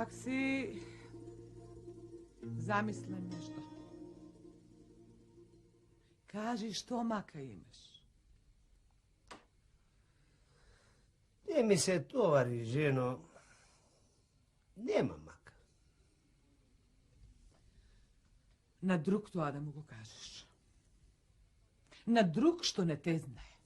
Ak si zamislim nešto. Kaži što maka imaš. Ne mi se tovari, ženo. Nema maka. Na drug to, da mu go kažeš. Na drug što ne te znaje.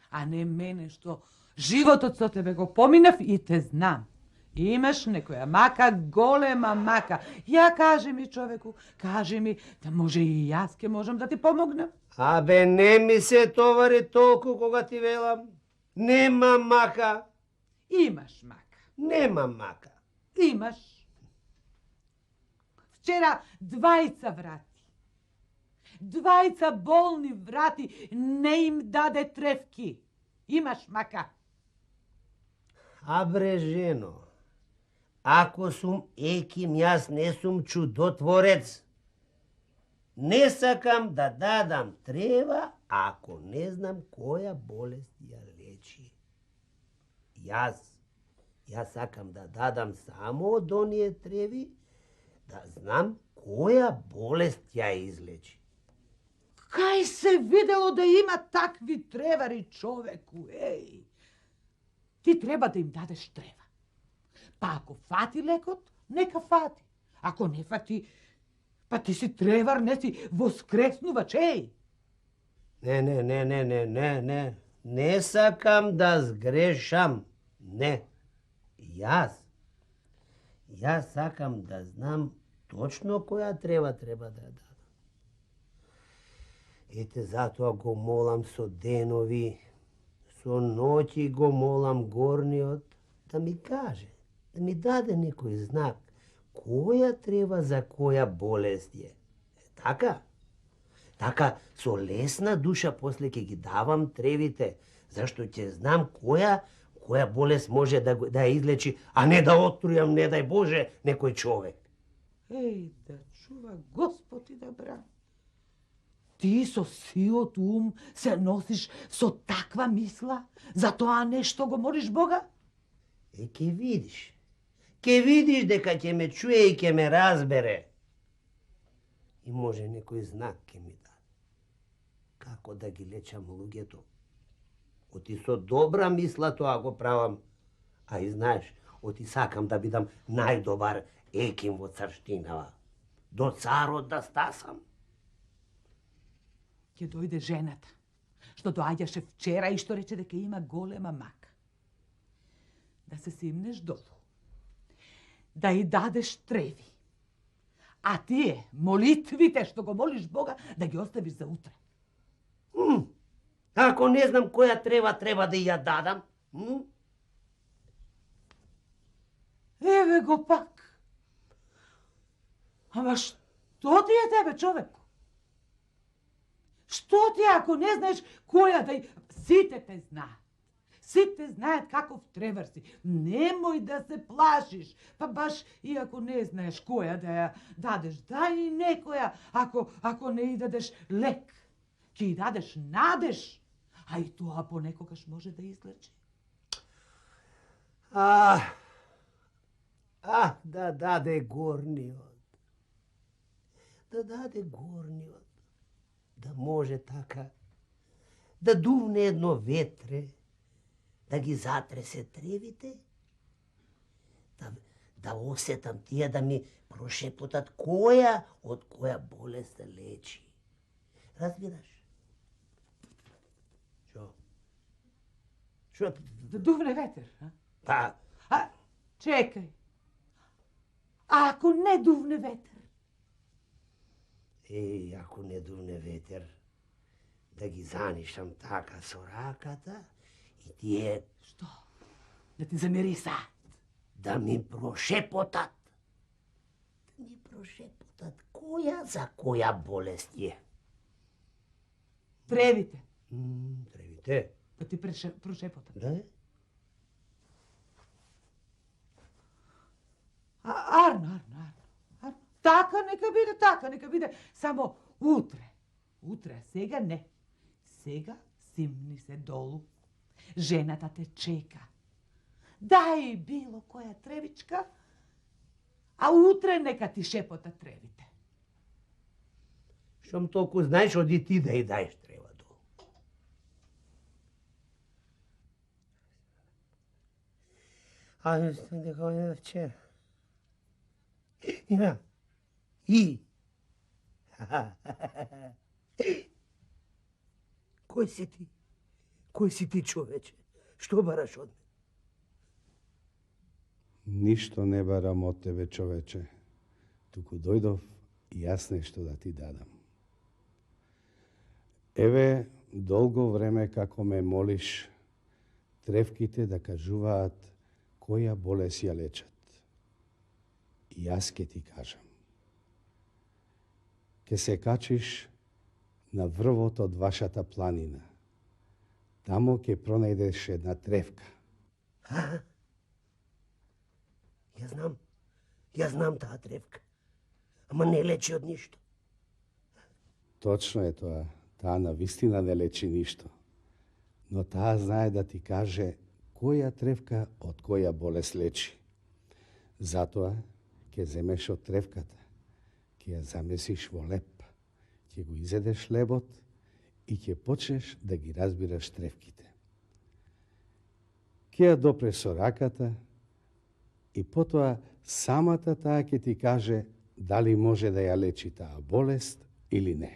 A ne mene što život od tebe go pominav i te znam. Imaš nekoja maka, golema maka. Ja kaži mi čoveku, kaži mi da može i jaske možem da ti pomognem. Абе, не ми се товари толку кога ти велам. Нема мака. Imaš maka. Нема мака. Imaš. Včera dvajica vrati. Dvajica bolni vrati, ne im dade trefki. Imaš maka. Абре, жено, ако сум еким, јас не сум чудотворец. Не сакам да дадам трева, ако не знам која болест ја лечи. Јас сакам да дадам само од оние треви, да знам која болест ја излечи. Kaj se videlo da ima takvi trevari čoveku, ej? Ti treba da im dadeš treva. Pa ako fati lekot, neka fati. Ako ne fati, pa ti si trevar, ne si voskresnuvač, ej? Не. Не сакам да сгрешам. Не. Јас сакам да знам точно која треба да дадам. Ете, затоа го молам со денови, со ноќи го молам горниот да ми каже, да ми даде некој знак, која треба за која болест е. Така? Така, со лесна душа после ќе ги давам тревите, зашто ќе знам која болест може да ја излечи, а не да отрујам, не дај Боже, некој човек. Ej, da čuva Gospod i da brani. Ti so siot se nosiš so takva misla, zatoa nešto go moliš Boga? Ќе видиш дека ќе ме чуе и ќе ме разбере. И може некој знак ќе ми даде. Како да ги лечам луѓето? Оти со добра мисла тоа го правам. А и знаеш, оти сакам да бидам најдобар еким во царштинава. До царот да стасам. Ќе дојде жената, што доаѓаше вчера и што рече дека има голема мака. Да се симнеш долу, да и дадеш треви, а тие молитвите што го молиш Бога да ги оставиш за утре. Ако не знам која треба да ја дадам? Еве го пак. Ама што ти е тебе, човеко? Што ти ако не знаеш која да... Сите те знаат. Сите знаат каков тревар си. Немој да се плашиш. Па баш и ако не знаеш која да ја дадеш, дај и некоја. Ако не и дадеш лек, ќе и дадеш надеж. А и тоа понекогаш може да излечи. Да даде горниот. Да даде горниот. Да може така, да дувне едно ветре, да ги затресе тревите, да осетам тие да ми прошепотат која од која болест се лечи. Разбираш? Шо? Да дувне ветер, а? Па. Чекај. А ако не дувне ветер? Ако не дувне ветер, да ги занишам така со раката и тие... Што? Да ти замирисаат? Да ми прошепотат. Да ми прошепотат која за која болест е. Тревите. Тревите? Да ти прошепотат. Да? Арно. Така нека биде, само утре. Утре, сега не. Сега симни се долу. Жената те чека. Дај било која тревичка А утре нека ти шепота тревите. Шом толку знаеш, оди ти да ја даеш трева долу. А мислам дека оне вчера. Ја. И. Кој си ти? Кој си ти, човече? Што бараш од мене? Ништо не барам од тебе, човече. Туку дојдов и јас нешто да ти дадам. Еве, долго време како ме молиш, тревките да кажуваат која болест ја лечат. И јас ке ти кажам. Ке се качиш на врвот од вашата планина. Тамо ке пронајдеш една тревка. Јас знам таа тревка. Ама не лечи од ништо. Точно е тоа. Таа навистина не лечи ништо. Но таа знае да ти каже која тревка од која болест лечи. Затоа ќе земеш од тревката, ќе ја замесиш во леб, ќе го изедеш лебот и ќе почнеш да ги разбираш тревките. Ќе ја допреш со раката и потоа самата таа ќе ти каже дали може да ја лечи таа болест или не.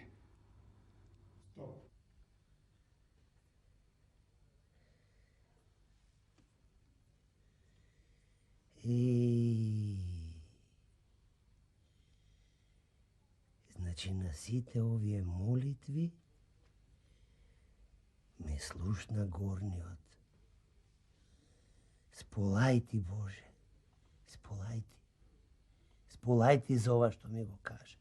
Значи на сите овие молитви ме слушна горниот. Сполај ти, Боже, сполај ти. Сполај ти за ова што ми го каже.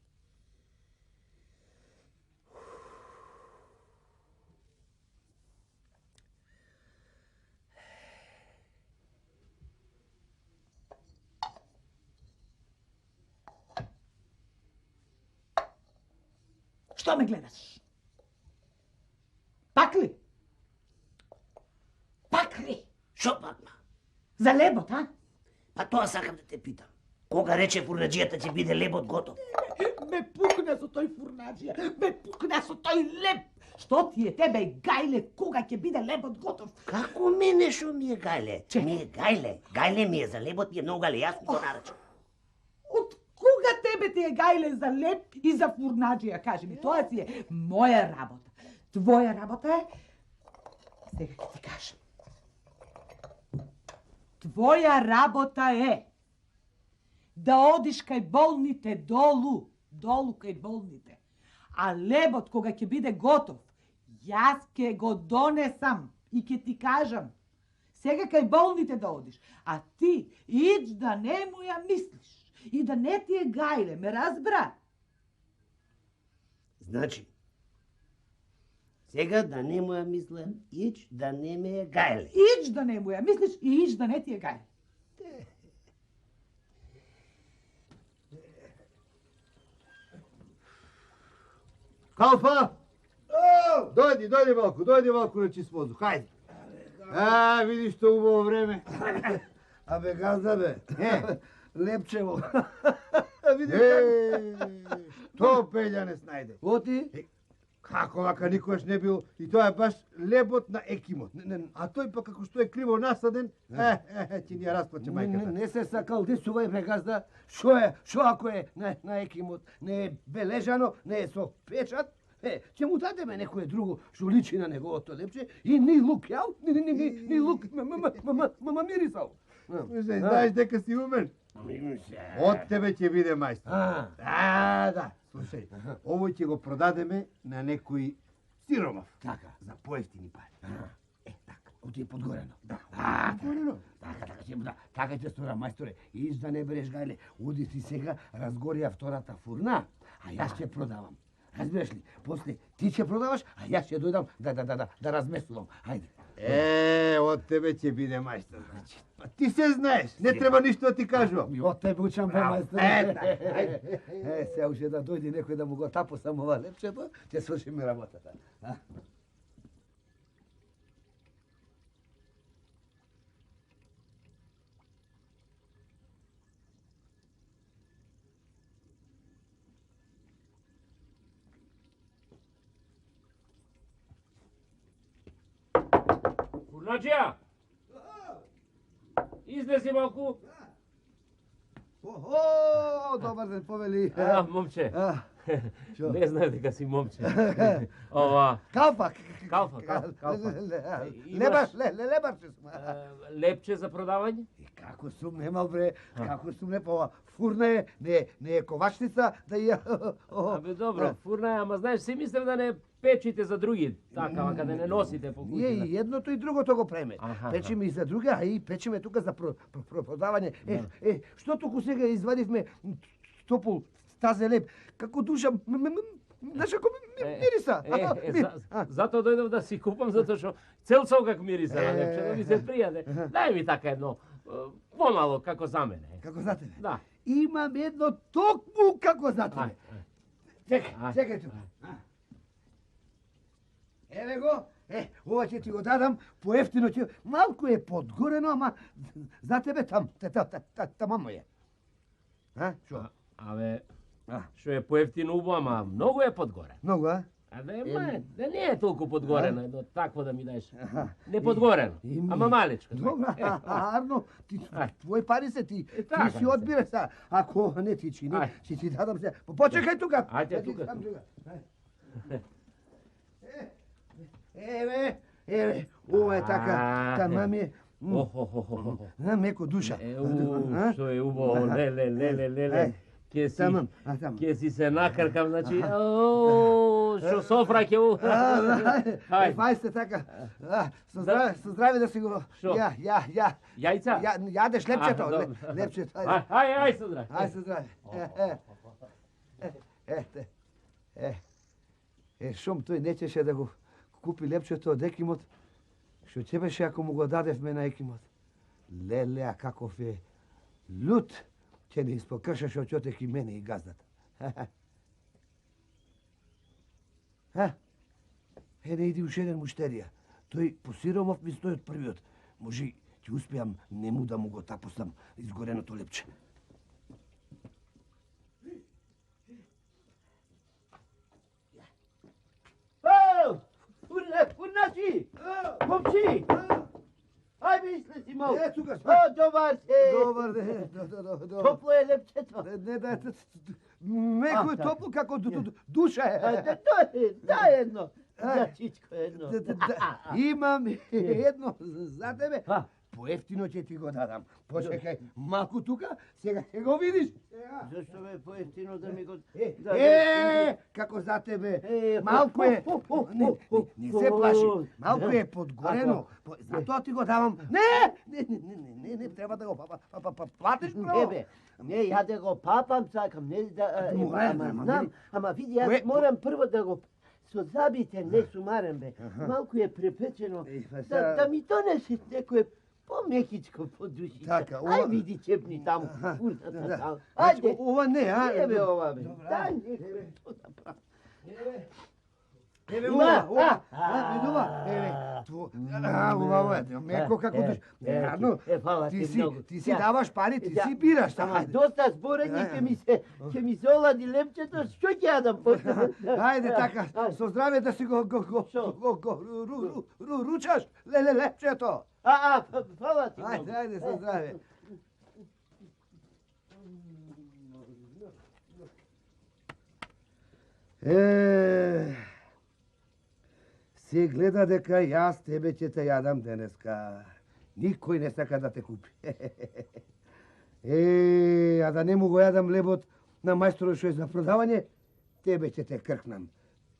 Што ме гледаш? Пак ли? Пак ли? Шо пакма? За лебот, а? Па тоа сакам да те питам. Кога рече фурнаџијата ќе биде лебот готов? Ме пукна со тој фурнаџија, ме пукна со тој леб. Што ти е тебе, гајле, кога ќе биде лебот готов? Како мене шо ми е гајле? Че? Ми е гајле. Гајле ми е за лебот, ми е многу гајле, јас го нарачам. Од кога тебе ти е гајле за леб и за фурнаџија? Кажи ми, тоа си е моја работа. Твоја работа е... Сега ќе ти кажам. Твоја работа е да одиш кај болните долу кај болните. А лебот кога ќе биде готов, јас ќе го донесам и ќе ти кажам. Сега кај болните да одиш, а ти ич да не му ја мислиш и да не ти е гајле, ме разбра? Значи, сега да не му ја мислам, ич да не ме е гајле. Ич да не му ја мислиш и ич да не ти е гајле. Калфа! Дојди малку на чист воздух, хајде. Видиш што убаво време. Абе, газда бе, Лепчево. Видиш што Пеља не снајде. Оти? Како вака никогаш не бил, и тоа е баш лебот на екимот. А тој па како што е криво насаден, ќе ни ја расплаче мајката. Не се сакал дисувај бе, газда. Шо ако е на екимот? Не е бележано, не е со печат? Ќе му дадеме некое друго што личи на неговото лепче и ни лук, јал? Ни лук, мама мирисал. Знаеш дека си умен? Од тебе ќе биде мајстор. Да. Слушај, овој ќе го продадеме на некој сиромав. Така. За поевтини пари. Така, оти подгорено. Подгорено? Така ќе стора, мајсторе. Иш да не береш гајле. Оди си сега, разгорија втората фурна, а јас ќе продавам. Разбираш ли? После ти ќе продаваш, а јас ќе дојдам да разместувам. Хајде. Од тебе ќе биде мајстор. Па ти се знаеш, не треба ништо да ти кажувам. Од тебе учам бе, мајсторе. Сега уште да дојде некој да му го тапо само ова лепчето, ќе свршиме работата. Фурнаджија! Излези малку. Охо, добар ден, повели. Момче. Шо? Не знаеш дека си момче. Ова, Калфа. калфа. Лебарче сум. Лепче за продавање? Како сум немал бре, како сум не па фурна е, не е ковачница да ја. Абе добро, фурна е, ама знаеш, си мислев да не печите за други, така, каде не носите по Ние куќата. и едното и другото го преме. Аха, Печеме и за други, а и печеме тука за продавање. Што туку сега извадивме топол тазе леп, како душа, знаеш како мириса. Затоа дојдов да си купам, затоа што цел сокак мириса на лепче, да ми се пријаде. Дај ми така едно, помало, како за мене. Како за тебе? Да. Имам едно токму како за тебе. Чекај тука. Еве го, ова ќе ти го дадам, поевтино ќе, малку е подгорено, ама за тебе тамамо е. Шо? Абе, што е поевтино убаво, ама многу е подгоре. Многу, а? А да не е толку подгорено, едно такво да ми даеш. Не подгорено, ама малечко. Добра, Арно, твои пари се ти си одбираш са. Ако не ти чини, ќе ти дадам се. Почекај тука. Ајде тука. Еве, ова е така, тамам е. Меко душа. Што е убаво, леле. Ке си се накркам, значи, што софра ќе у... Фај се така. Со здраве да си го... Јајца? Јадеш лепчето, лепчето. Ај, со здраве. Ај, со здраве. Шум тој нечеше да го купи лепчето од Екимот, што ќе беше ако му го дадевме на Екимот. Леле, а каков е лут, ќе не испокршаш очотек и мене и газдата. Не иди уште еден муштерија. Тој посиромов ми стои од првиот. Може, ќе успеам нему да му го тапостам изгореното лепче. Фурначи! Момчи! Ајде излези малку. Тука сме. Добар се. Добар ден. Топло е лепчето. Не, меко е топло како душа е. Дај едно. Јачичко едно. Имам едно за тебе. Поевтино ќе ти го дадам. Почекај малку тука, сега ќе го видиш. Зашто бе поевтино да ми го... Како за тебе. Малку е. Не се плаши. Малку е подгорено. Затоа ти го давам. Не, треба да го платиш право. Не бе, не, ја да го папам сакам, не да... Знам, ама види, јас морам прво да го... Со забите не сумарам бе. Малку е препечено. Да ми донесе некој помекичко по душица. Така, Ај види чепни таму. Ајде. Ова не, а? Не бе ова бе. Дај некој што да прави. Еве ова. Видува? Ова е меко како душ. Арно, ти си даваш пари, ти си бираш. Ама доста зборење ќе ми се олади лепчето, што ќе јадам после? Ајде така, со здраве да си го ручаш, лепчето. Фала ти. Ајде, со здраве. Се гледа дека јас тебе ќе те јадам денеска. Никој не сака да те купи. А да не му го јадам лебот на мајсторот што е за продавање, тебе ќе те кркнам.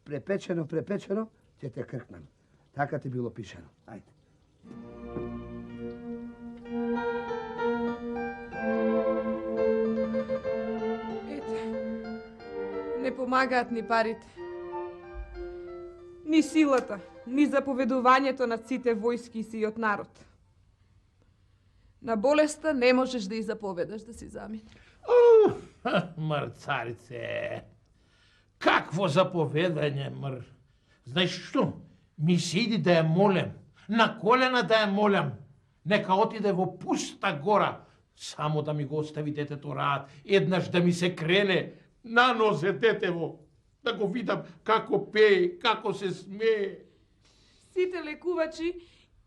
Препечено, ќе те кркнам. Така ти било пишано. Ајде. Не помагаат ни парите. Ни силата, ни заповедувањето на сите војски и сиот народ. На болеста не можеш да и заповедаш да си замине. Мрцарице, какво заповедање, Знаеш што? Ми се иди да ја молем, на колена да ја молам. Нека отиде во пуста гора, само да ми го остави детето раат, еднаш да ми се крене на нозе детево, да го видам како пее, како се смее. Сите лекувачи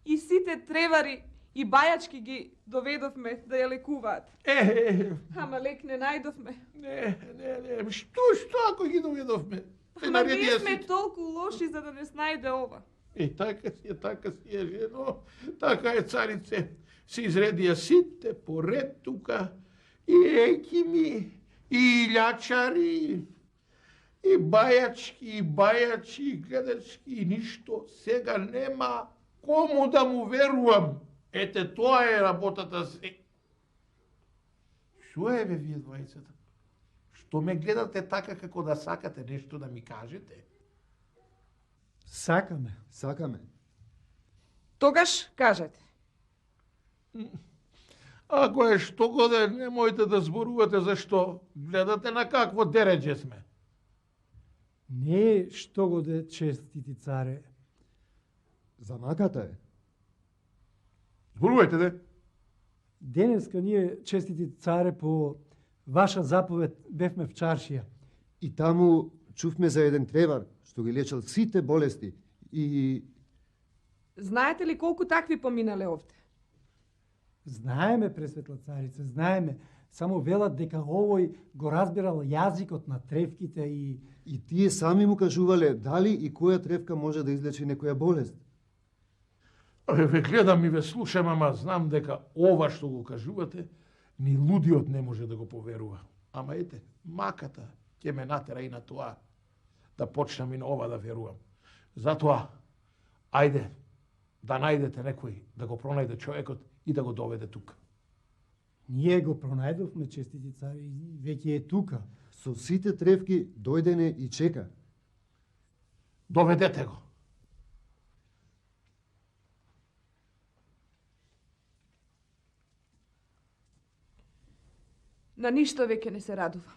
И сите тревари и бајачки ги доведовме да ја лекуваат. Ама лек не најдовме. Не, што ако ги доведовме? Ама ние сме толку лоши за да не снајде ова. Така си е, жено, така е, царице. Се изредија сите поред тука, и екими, и илјачари, и бајачки, и бајачи, и гледачки, и ништо. Сега нема кому да му верувам. Ете, тоа е работата се. Шо е, бе, вие двајцата? Што ме гледате така како да сакате нешто да ми кажете? Сакаме. Тогаш кажете. Ако е што годе, немојте да зборувате зашто гледате на какво дереđe сме. Не е што годе, честити царе. Замаката е. Зборувајте, де. Денеска ние, честити царе, по ваша заповед бевме в чаршија. И таму чувме за еден тревар, што ги лечел сите болести. И Знаете ли колку такви поминале овде? Знаеме, пресветла царице, знаеме. Само велат дека овој го разбирал јазикот на тревките и тие сами му кажувале дали и која тревка може да излечи некоја болест. Ве гледам и ве слушам, ама знам дека ова што го кажувате, ни лудиот не може да го поверува. Ама ете, маката ќе ме натера и на тоа, да почнам и на ова да верувам. Затоа, ајде, да најдете некој, да го пронајде човекот и да го доведе тука. Ние го пронајдовме, честити цари, и веќе е тука. Со сите тревки дојдене и чека. Доведете го. На ништо веќе не се радувам.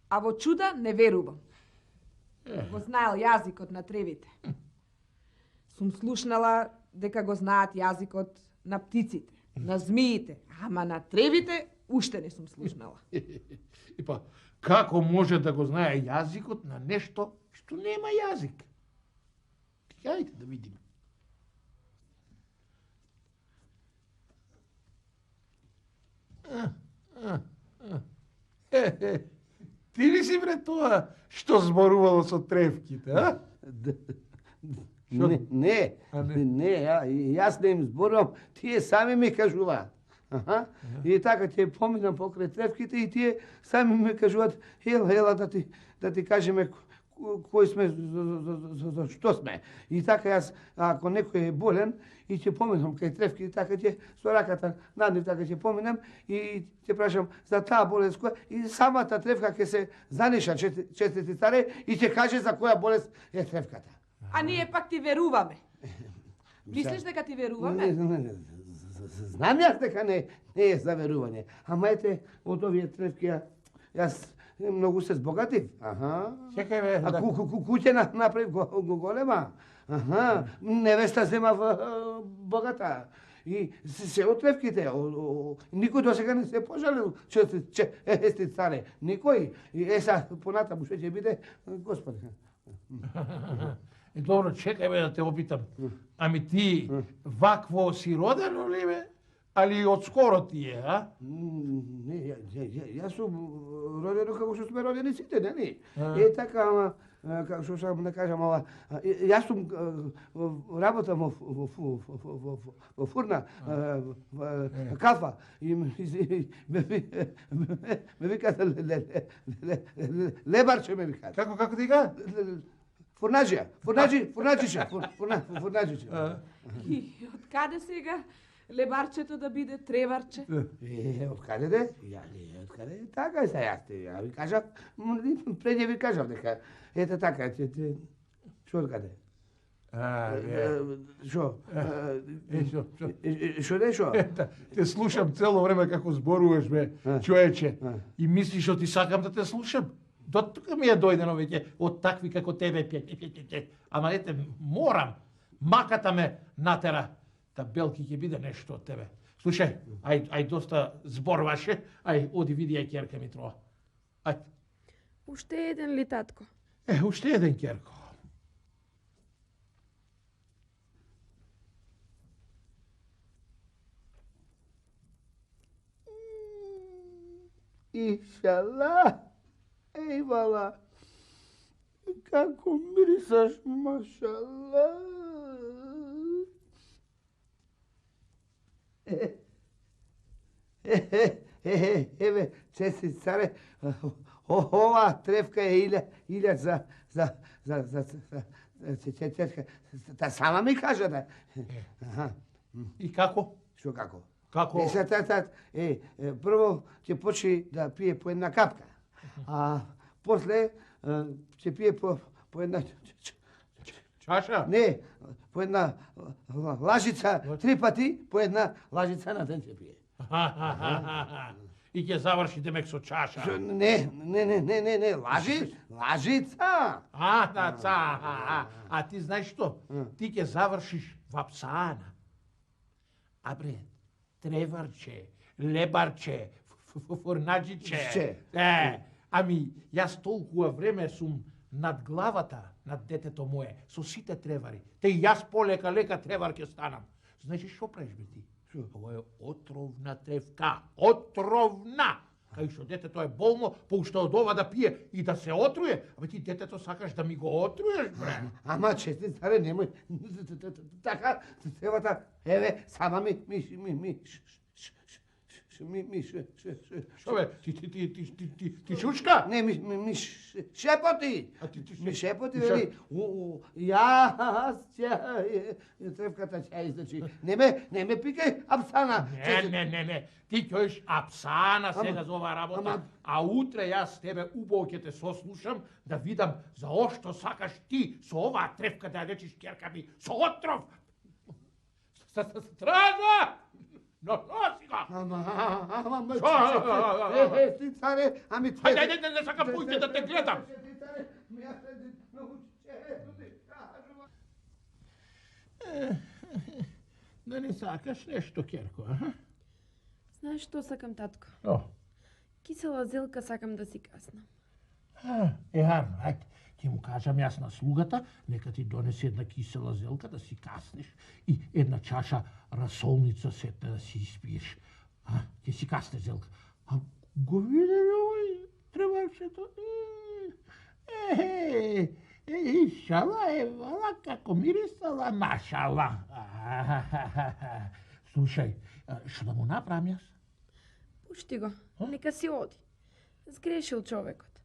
А во чуда не верувам. Го знаел јазикот на тревите. Сум слушнала дека го знаат јазикот на птиците, на змиите, ама на тревите уште не сум слушнала. И па, како може да го знае јазикот на нешто што нема јазик? Хајде да видиме. Ти ли си, бре, тоа што зборувало со тревките, а? Не, јас не им зборувам, тие сами ми кажуваат. И така ќе поминам покрај тревките и тие сами ми кажуваат, ела да ти кажеме кој сме, за што сме. И така јас, ако некој е болен, и ќе поминам кај тревки, и така ќе со раката наднив, така ќе поминам и ќе прашам за таа болест која, и самата тревка ќе се заниша, честити царе, и ќе каже за која болест е тревката. А ние пак ти веруваме. Мислиш дека ти веруваме? Не. Знам јас дека не е за верување. Ама ете, од овие тревки јас многу се збогатив. Чекај бе. А куќе направив голема. Невеста зема богата. И се од тревките. Никој досега не се пожалил, че ести царе. Никој. И еса понатаму што ќе биде, Господи. Добро, чекај бе да те опитам. Ами ти вакво си родено ли бе? Али од скоро ти е, а? Не, јас сум родено како што сме родени сите, нели? Е така, ама, како што сам да кажам, ова, јас сум работам во фурна, кафа, и ме викаат лебарче ме викаат. Како ти га? Фурнаџија. И од каде сега лебарчето да биде треварче? Од каде де? Од каде? Така се ја ви кажав, пред ја ви кажав дека ете така, шо од каде? Шо? Шо де шо? Те слушам цело време како зборуваш бе, човече. И мислиш што ти сакам да те слушам? До тука ми е дојдено веќе од такви како тебе. Ама ете, морам. Маката ме натера. Та Белки ќе биде нешто од тебе. Слушај, ај доста зборваше, ај оди види ја ќерка ми троа. Ај. Уште еден ли, татко? Уште еден, ќерко. Ишала, ейвала, како мирисаш, машала. Еве, чести царе, ова тревка е илјад за четка. Та сама ми кажа да. И како? Што како? Како? Прво ќе почне да пие по една капка, а после ќе пие по една чаша? Не, по една лажица 3 пати, по една лажица на ден ќе пие. И ќе заврши демек со чаша. Не, лажица. А ти знаеш што? Ти ќе завршиш во псана. А бре, треварче, лебарче, фурнаджиче. Ами, јас толкува време сум над главата над детето мое, со сите тревари. Те и јас полека тревар ќе станам. Знаеш што правиш бе ти? Ова е отровна тревка. Отровна! Кај што детето е болно, поуште од ова да пие и да се отруе, абе ти детето сакаш да ми го отруеш, бре. Ама чести царе, немој. Така, тревата, еве, сама ми Што бе, ти шучка? Не, ми шепоти. Ми шепоти, вели, јас ќе, тревката ќе излечи. Не ме пикај, апсана. Не, ти ќојш апсана сега за ова работа, а утре јас тебе убаво ќе те сослушам да видам за ошто сакаш ти со оваа тревка да ја лечиш ќерка ми со отров. Стража! Носи го! Ама, ти царе, ами... Ајде, не сакам пујте да те гледам. Да не сакаш нешто, ќерко, а? Знаеш што сакам, татко? Кисела зелка сакам да си каснам. Арно, ајде, ќе му кажам јас на слугата, нека ти донесе една кисела зелка да си каснеш и една чаша расолница сетна да си испиеш. Ќе си каснеш зелка. А го виде овој треварчето. Шала е вала како мирисала, машала. Слушај, што да му направам јас? Пушти го, нека си оди. Сгрешил човекот.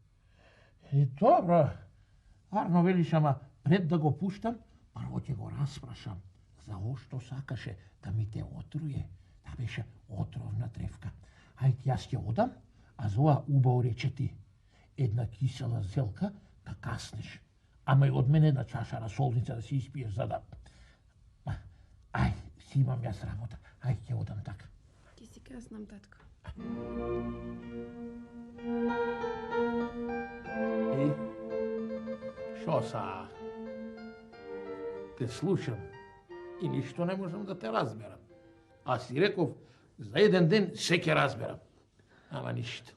Добро. Арно велиш, ама пред да го пуштам, прво ќе го распрашам за ошто сакаше да ми те отруе. Та беше отровна тревка. Ајде јас ќе одам, а за ова убаво рече ти. Една кисела зелка да каснеш. Ама и од мене една чаша расолница да си испиеш за да... Ајде, си имам јас работа. Ајде ќе одам така. Ќе си каснам, татко. И? Шо са? Те слушам и ништо не можам да те разберам. А си реков, за еден ден се ќе разберам. Ама ништо.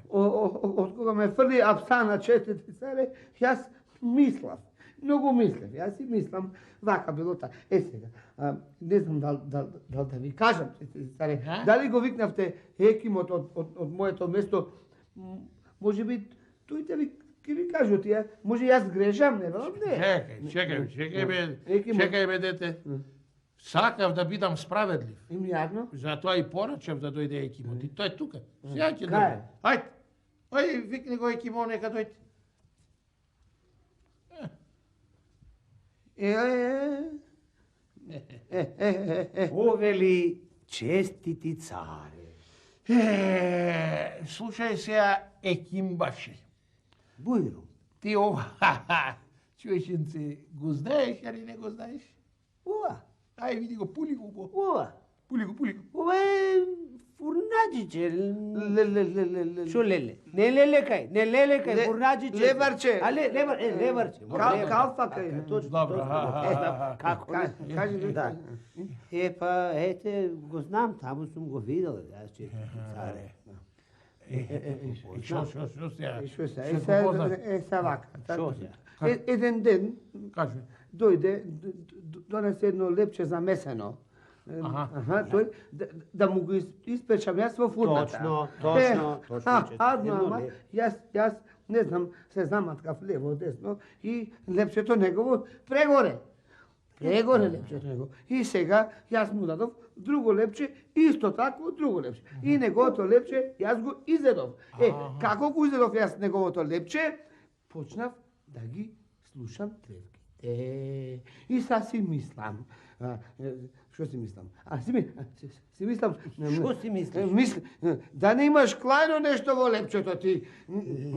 Од кога ме фрли апсана четите царе, јас мислам. Многу мислев. Јас си мислам, вака било та. Сега, не знам дал да ви кажам, царе, дали го викнавте екимот од моето место, може би тој ќе ви кажу тие, може јас грешам, не велам, не. Чекај бе, дете. Сакав да бидам справедлив. Јадно. Затоа и порачав да дојде екимот. И тој е тука. Сега ќе дојде. Ајде, викни го екимо, нека дојде. Повели честити царе. Слушај сега, екимбаше. Бујрум. Ти ова, чуешенце, го знаеш или не го знаеш? Ова. Ај, види го, пули го убо. Ова. Пули го. Ова е фурнаджиче. Шо леле? Не леле кај, фурнаджиче. Лебарче. Лебарче. Калфа кај. Точно. Како? Кажи. Да. Па, ете, го знам, таму сум го видел, јас четите царе. Шо сега? Сега вака. Шо сега? Еден ден Кажи. дојде, донесе едно лепче замесено. Тој да му го испечам јас во фурната. Точно. Ама јас не знам, се заматкав лево десно и лепчето негово прегоре. Прегоре лепчето негово. И сега јас му дадов друго лепче, исто тако друго лепче. И неговото лепче јас го изедов. Како го изедов јас неговото лепче? Почнав да ги слушам тревките. И са си мислам. Што си мислам? Си мислам... Што си мислиш? Да не имаш клајно нешто во лепчето ти.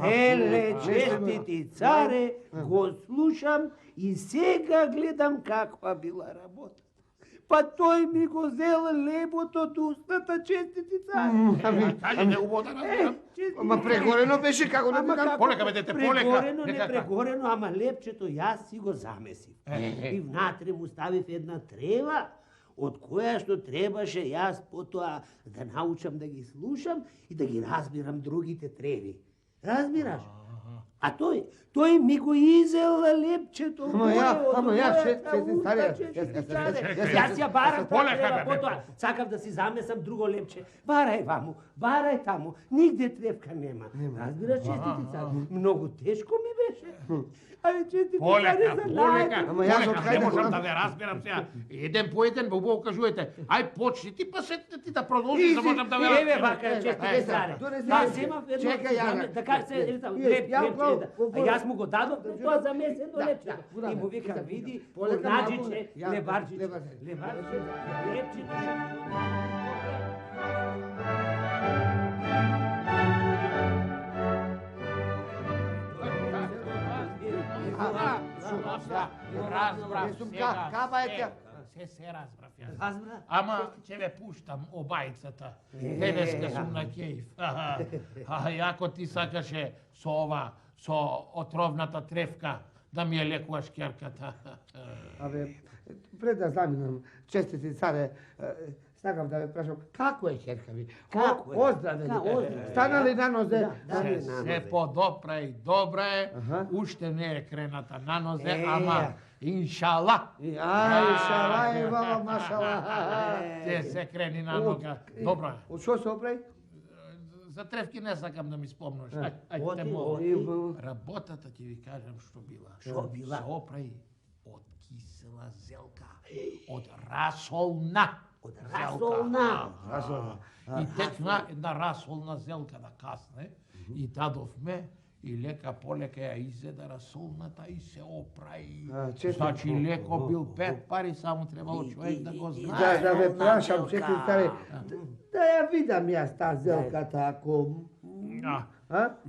Еле, честити царе, го слушам и сега гледам каква била работа. Па тој ми го зел лебото од устата, честити царе. Кај не убаво да разбирам. Ама прегорено беше, како да викам? Полека, бе, дете, полека. Прегорено, не прегорено, ама лепчето јас си го замесив. И внатре му ставив една трева, од која што требаше јас потоа да научам да ги слушам и да ги разбирам другите треви. Разбираш? А тој ми го изел лепчето. Ама ја, честити царе. Јас ја барам таа трева, потоа сакав да си замесам друго лепче. Барај ваму, барај таму, нигде тревка нема. Разбираш, честити царе? Многу тешко ми беше. Абе, честити царе, Полека, не можам да ве разбирам сега. Еден по еден, убаво кажувате. Ај, почни ти, па сетне ти да продолжиш, да можам да ве разбирам. Еве вака, честити царе. Да, земав едно, така се, лепче, јас му го дадов, тоа замесено лепче. И му викам, види, урнаджиче, леварджиче, лепче. Разбрав сега. Каба е тя. Се разбрав јас. Ама ќе ве пуштам обајцата. Денеска сум на кејф. Јако ти сакаше со ова, со отровната тревка, да ми ја лекуваш ќерката. Абе, пред да заминам, честити царе, сакам да ве прашам, како е ќерка ви? Како е? Оздраве. Стана ли на нозе? Се подопра и добра е, уште не е крената на нозе, ама иншала. Иншала и вала машала. Те се крени на нога. Добро е. Од што се оправи? За тревки не сакам да ми спомниш. Ајде те молам. Работата ќе ви кажам што била. Што била? Се оправи од кисела зелка, од расолна. Од расолна. И текна една расолна зелка да касне и дадовме и лека полека ја изеда расолната и се оправи. Значи леко бил 5 пари, само требало човек да го знае. Да ве прашам, честити царе, да ја видам јас таа зелката ако...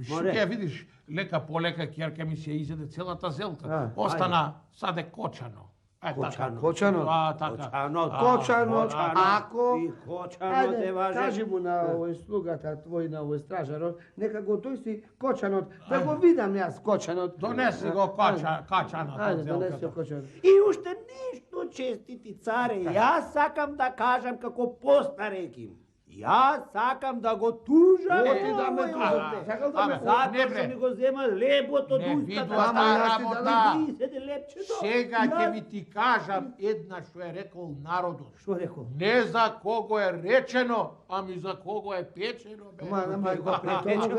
Што ќе видиш, лека полека ќерка ми се изеде целата зелка. Остана саде кочано. Кочано? Кочано, ако... И кочано те важе. Кажи му на овој слугата твој, на овој стражарот, нека го тој си кочанот, да го видам јас кочанот. Донеси го качанот. Ајде, донеси го кочанот. И уште нешто, честити царе, јас сакам да кажам како постареким. Јас сакам да го тужам. Оти да ме тужате. Сакам да ме затоа што ми го зема лебото од устата. Сега ќе ви ти кажам една што е рекол народот. Што рекол? Не за кого е речено, ами за кого е печено. Ама го препечено.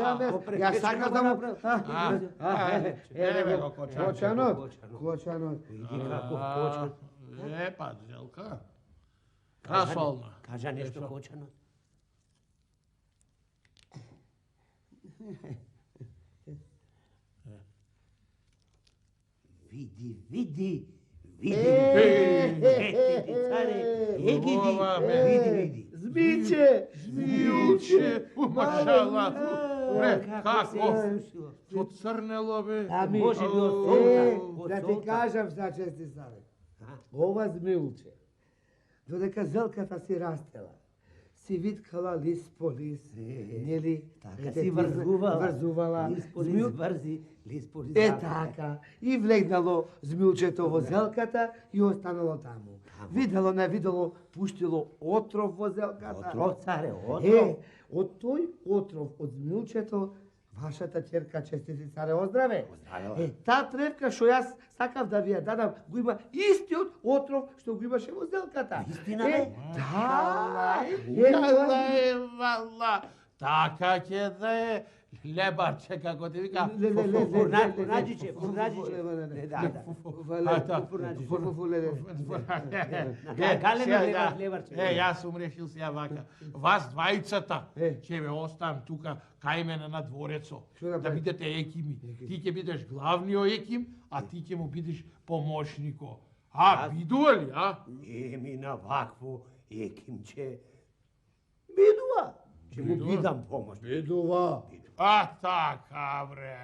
Јас сакам да му... Еве го кочанот. Кочанот. Види каков кочан. Па, зелка. Расолна. Кажа нешто кочанот. Види. Види. Змијче. Машала. Како? Со црнело бе. Може би од Да ти кажам за чести царе. Ова змијче, додека зелката си растела, си виткала лист по лист, нели? Така си врзувала. Лист по лист врзи, лист по лист. Така. И влегнало змилчето во зелката и останало таму. Видело, не видело, пуштило отров во зелката. Отров, царе, отров. Од тој отров од змилчето Вашата ќерка честити царе оздраве. Та тревка што јас сакав да ви ја дадам, го има истиот отров што го имаше во сделката. Истина бе? Да. Вала, така ќе да е лебарче, како ти вика. Фурнаджиче. Јас сум решил сега вака. Вас двајцата ќе ве оставам тука кај мене на дворецо. Да бидете екими. Ти ќе бидеш главниот еким, а ти ќе му бидеш помошнико. А, бидува ли, а? Не ми на вакво екимче. Бидува. Ќе му бидам помош. Бидува. А така, бре.